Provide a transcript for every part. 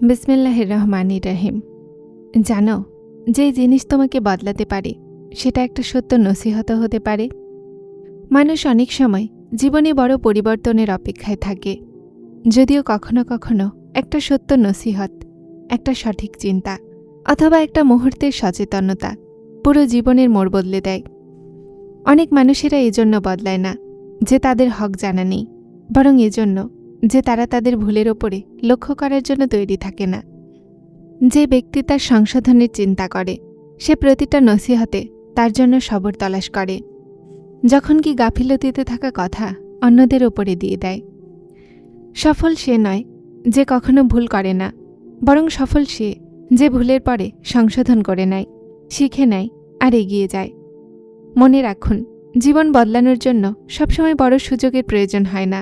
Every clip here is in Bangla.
বিসমিল্লাহির রহমানির রহিম। জানো, যে জিনিস তোমাকে বদলাতে পারে সেটা একটা সত্য নসিহত হতে পারে। মানুষ অনেক সময় জীবনে বড় পরিবর্তনের অপেক্ষায় থাকে, যদিও কখনো কখনো একটা সত্য নসিহত, একটা সঠিক চিন্তা অথবা একটা মুহূর্তের সচেতনতা পুরো জীবনের মোড় বদলে দেয়। অনেক মানুষেরা এজন্য বদলায় না যে তাদের হক জানা নেই, বরং এজন্য যে তারা তাদের ভুলের ওপরে লক্ষ্য করার জন্য তৈরি থাকে না। যে ব্যক্তি তার সংশোধনের চিন্তা করে সে প্রতিটা নসিহতে তার জন্য সবর তলাশ করে, যখন কি গাফিলতিতে থাকা কথা অন্যদের ওপরে দিয়ে দেয়। সফল সে নয় যে কখনো ভুল করে না, বরং সফল সে যে ভুলের পরে সংশোধন করে নেয়, শিখে নেয় আর এগিয়ে যায়। মনে রাখুন, জীবন বদলানোর জন্য সবসময় বড় সুযোগের প্রয়োজন হয় না।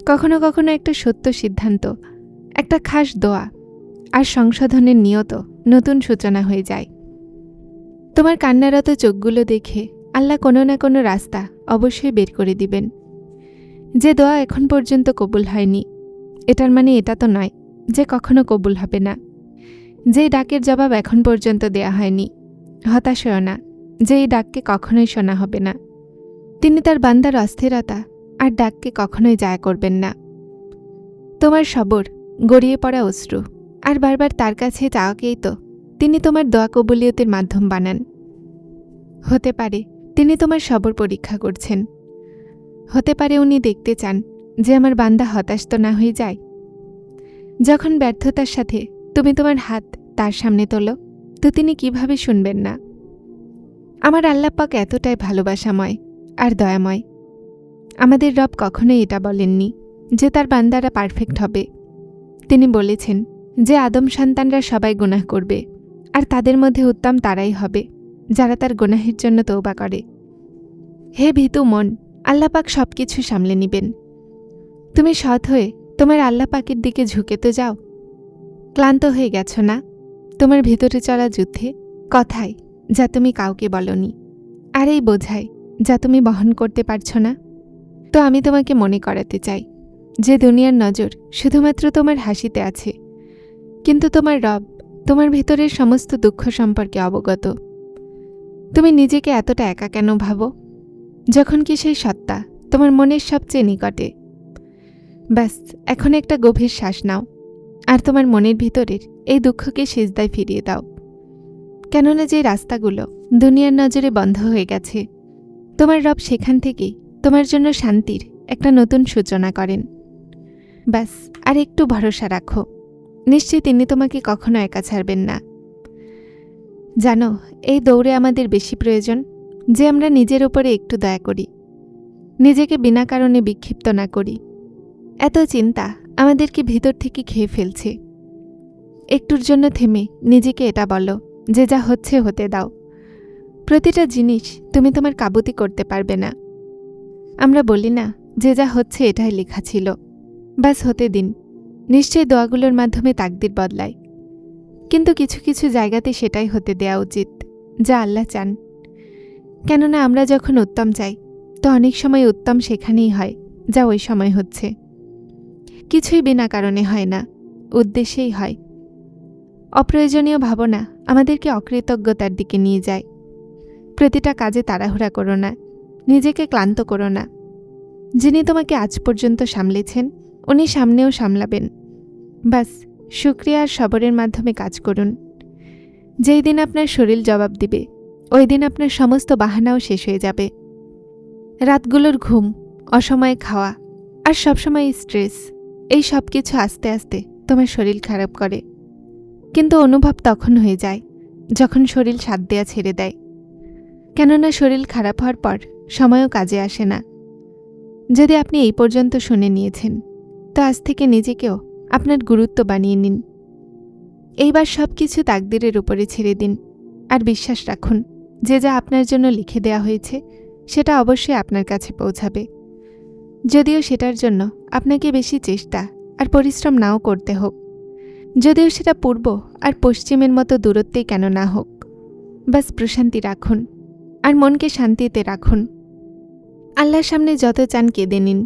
কখনো কখনো একটা সত্য সিদ্ধান্ত, একটা খাস দোয়া আর সংশোধনের নিয়ত নতুন সূচনা হয়ে যায়। তোমার কান্নারত চোখগুলো দেখে আল্লাহ কোনো না কোনো রাস্তা অবশ্যই বের করে দিবেন। যে দোয়া এখন পর্যন্ত কবুল হয়নি, এটার মানে এটা তো নয় যে কখনো কবুল হবে না। যে ডাকের জবাব এখন পর্যন্ত দেয়া হয়নি, হতাশ হও না যে এই ডাককে কখনোই শোনা হবে না। তিনি তার বান্দার অস্থিরতা আর ডাককে কখনোই জায়া করবেন না। তোমার সবর, গড়িয়ে পড়া অশ্রু আর বারবার তার কাছে চাওয়াকেই তো তিনি তোমার দোয়া কবুলিয়তের মাধ্যম বানান। হতে পারে তিনি তোমার সবর পরীক্ষা করছেন। হতে পারে উনি দেখতে চান যে আমার বান্দা হতাশ তো না হয়ে যায়। যখন ব্যর্থতার সাথে তুমি তোমার হাত তার সামনে তোলো, তো তিনি কিভাবে শুনবেন না? আমার আল্লাহ পাক এতটাই ভালোবাসাময় আর দয়াময়। আমাদের রব কখনোই এটা বলেননি যে তার বান্দারা পারফেক্ট হবে। তিনি বলেছেন যে আদম সন্তানরা সবাই গুনাহ করবে, আর তাদের মধ্যে উত্তম তারাই হবে যারা তার গুনাহের জন্য তওবা করে। হে ভীতু মন, আল্লাহ পাক সব কিছু সামলে নিবেন। তুমি সৎ হয়ে তোমার আল্লাহ পাকের দিকে ঝুঁকে তো যাও। ক্লান্ত হয়ে গেছ না তোমার ভেতরে চলা যুদ্ধে, কথায় যা তুমি কাউকে বলনি, আর এই বোঝায় যা তুমি বহন করতে পারছ না? তো আমি তোমাকে মনে করাতে চাই যে দুনিয়ার নজর শুধুমাত্র তোমার হাসিতে আছে, কিন্তু তোমার রব তোমার ভেতরের সমস্ত দুঃখ সম্পর্কে অবগত। তুমি নিজেকে এতটা একা কেন ভাবো, যখন কি সেই সত্তা তোমার মনের সবচেয়ে নিকটে? ব্যাস, এখন একটা গভীর শ্বাস নাও আর তোমার মনের ভিতরের এই দুঃখকে সিজদায় ফিরিয়ে দাও। কেননা যে রাস্তাগুলো দুনিয়ার নজরে বন্ধ হয়ে গেছে, তোমার রব সেখান থেকেই তোমার জন্য শান্তির একটা নতুন সূচনা করেন। ব্যাস, আর একটু ভরসা রাখো, নিশ্চয়ই তিনি তোমাকে কখনো একা ছাড়বেন না। জানো, এই দৌড়ে আমাদের বেশি প্রয়োজন যে আমরা নিজের ওপরে একটু দয়া করি, নিজেকে বিনা কারণে বিক্ষিপ্ত না করি। এত চিন্তা আমাদেরকে ভিতর থেকে খেয়ে ফেলছে। একটুর জন্য থেমে নিজেকে এটা বলো যে যা হচ্ছে হতে দাও। প্রতিটা জিনিস তুমি তোমার কাবুতি করতে পারবে না। আমরা বলি না যে যা হচ্ছে এটাই লেখা ছিল, ব্যাস হতে দিন। নিশ্চয়ই দোয়াগুলোর মাধ্যমে তাকদির বদলায়, কিন্তু কিছু কিছু জায়গাতে সেটাই হতে দেয়া উচিত যা আল্লাহ চান। কেননা আমরা যখন উত্তম চাই, তো অনেক সময় উত্তম সেখানেই হয় যা ওই সময় হচ্ছে। কিছুই বিনা কারণে হয় না, উদ্দেশ্যেই হয়। অপ্রয়োজনীয় ভাবনা আমাদেরকে অকৃতজ্ঞতার দিকে নিয়ে যায়। প্রতিটা কাজে তাড়াহুড়া করো না, নিজেকে ক্লান্ত করো না। যিনি তোমাকে আজ পর্যন্ত সামলেছেন, উনি সামনেও সামলাবেন। বাস শুকরিয়া আর সবরের মাধ্যমে কাজ করুন। যেই দিন আপনার শরীর জবাব দিবে, ওই দিন আপনার সমস্ত বাহানাও শেষ হয়ে যাবে। রাতগুলোর ঘুম, অসময়ে খাওয়া আর সবসময় স্ট্রেস, এই সব কিছু আস্তে আস্তে তোমার শরীর খারাপ করে। কিন্তু অনুভব তখন হয়ে যায় যখন শরীর সাথ দেয়া ছেড়ে দেয়। কেননা শরীর খারাপ হওয়ার পর সময়ও কাজে আসে না। যদি আপনি এই পর্যন্ত শুনে নিয়েছেন, তো আজ থেকে নিজেকেও আপনার গুরুত্ব বানিয়ে নিন। এইবার সব কিছু তাকদিরের উপরে ছেড়ে দিন আর বিশ্বাস রাখুন যে যা আপনার জন্য লিখে দেয়া হয়েছে সেটা অবশ্যই আপনার কাছে পৌঁছাবে, যদিও সেটার জন্য আপনাকে বেশি চেষ্টা আর পরিশ্রম নাও করতে হোক, যদিও সেটা পূর্ব আর পশ্চিমের মতো দূরত্বেই কেন না হোক। বাস প্রশান্তি রাখুন আর মনকে শান্তিতে রাখুন। আল্লাহর সামনে যত চান কেঁদে নিন,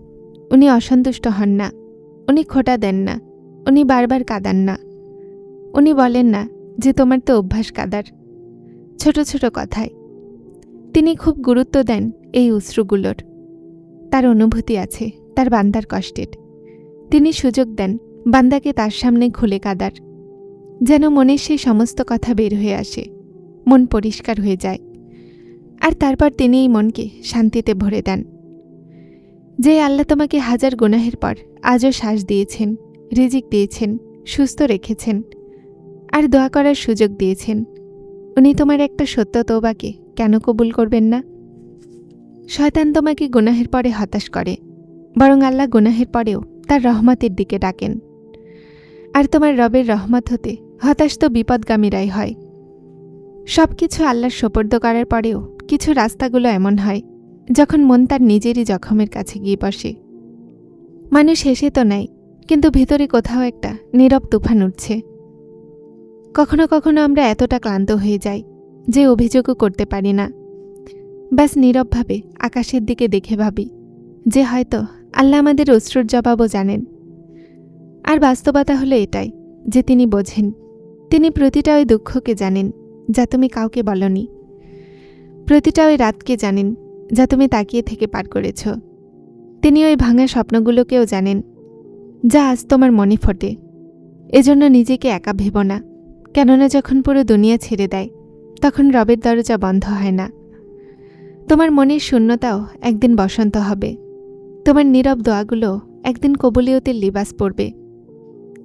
উনি অসন্তুষ্ট হন না, উনি খোঁটা দেন না, উনি বারবার কাঁদান না। উনি বলেন না যে তোমার তো অভ্যাস কাদার, ছোট ছোট কথায়। তিনি খুব গুরুত্ব দেন এই অশ্রুগুলোর। তার অনুভূতি আছে তার বান্দার কষ্টের। তিনি সুযোগ দেন বান্দাকে তার সামনে খুলে কাদার, যেন মনের সেই সমস্ত কথা বের হয়ে আসে, মন পরিষ্কার হয়ে যায়। আর তারপর তিনি এই মনকে শান্তিতে ভরে দেন। যে আল্লাহ তোমাকে হাজার গুনাহের পর আজও শ্বাস দিয়েছেন, রিজিক দিয়েছেন, সুস্থ রেখেছেন আর দোয়া করার সুযোগ দিয়েছেন, উনি তোমার একটা সত্য তওবাকে কেন কবুল করবেন না? শয়তান তোমাকে গুনাহের পরে হতাশ করে, বরং আল্লাহ গুনাহের পরেও তার রহমতের দিকে ডাকেন। আর তোমার রবের রহমত হতে হতাশ তো বিপদগামীরাই হয়। সব কিছু আল্লাহর সোপর্দ করার পরেও কিছু রাস্তাগুলো এমন হয় যখন মন তার নিজেরই জখমের কাছে গিয়ে বসে। মানুষ হেসে তো নেয়, কিন্তু ভিতরে কোথাও একটা নীরব তুফান উঠছে। কখনো কখনো আমরা এতটা ক্লান্ত হয়ে যাই যে অভিযোগও করতে পারি না। ব্যাস নীরবভাবে আকাশের দিকে দেখে ভাবি যে হয়তো আল্লাহ আমাদের অশ্রুর জবাবও জানেন। আর বাস্তবতা হলো এটাই যে তিনি বোঝেন। তিনি প্রতিটা ওই দুঃখকে জানেন যা তুমি কাউকে বলনি, প্রতিটা ওই রাতকে জানেন যা তুমি তাকিয়ে থেকে পার করেছ। তিনি ওই ভাঙা স্বপ্নগুলোকেও জানেন যা আজ তোমার মনে ফোটে। এজন্য নিজেকে একা ভেব না, কেননা যখন পুরো দুনিয়া ছেড়ে দেয় তখন রবের দরজা বন্ধ হয় না। তোমার মনের শূন্যতাও একদিন বসন্ত হবে, তোমার নীরব দোয়াগুলো একদিন কবুলিয়তের লিবাস পরবে।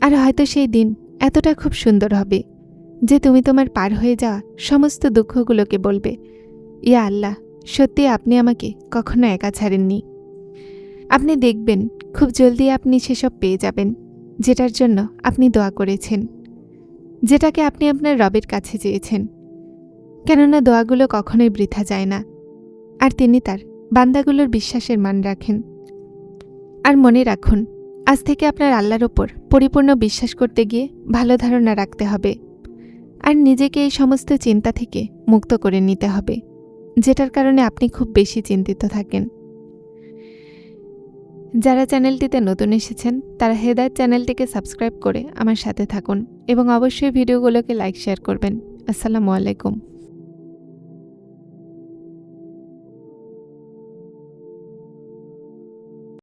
আর হয়তো সেই দিন এতটা খুব সুন্দর হবে যে তুমি তোমার পার হয়ে যাওয়া সমস্ত দুঃখগুলোকে বলবে, ইয়া আল্লাহ, সত্যি আপনি আমাকে কখনো একা ছাড়েননি। আপনি দেখবেন খুব জলদি আপনি সেসব পেয়ে যাবেন যেটার জন্য আপনি দোয়া করেছেন, যেটাকে আপনি আপনার রবের কাছে চেয়েছেন। কেননা দোয়াগুলো কখনোই বৃথা যায় না, আর তিনি তার বান্দাগুলোর বিশ্বাসের মান রাখেন। আর মনে রাখুন, আজ থেকে আপনার আল্লাহর ওপর পরিপূর্ণ বিশ্বাস করতে গিয়ে ভালো ধারণা রাখতে হবে, আর নিজেকে এই সমস্ত চিন্তা থেকে মুক্ত করে নিতে হবে যেটার কারণে আপনি খুব বেশি চিন্তিত থাকেন। যারা চ্যানেলটিতে নতুন এসেছেন তারা হেদায়েত চ্যানেলটিকে সাবস্ক্রাইব করে আমার সাথে থাকুন এবং অবশ্যই ভিডিওগুলোকে লাইক শেয়ার করবেন। আসসালামু আলাইকুম।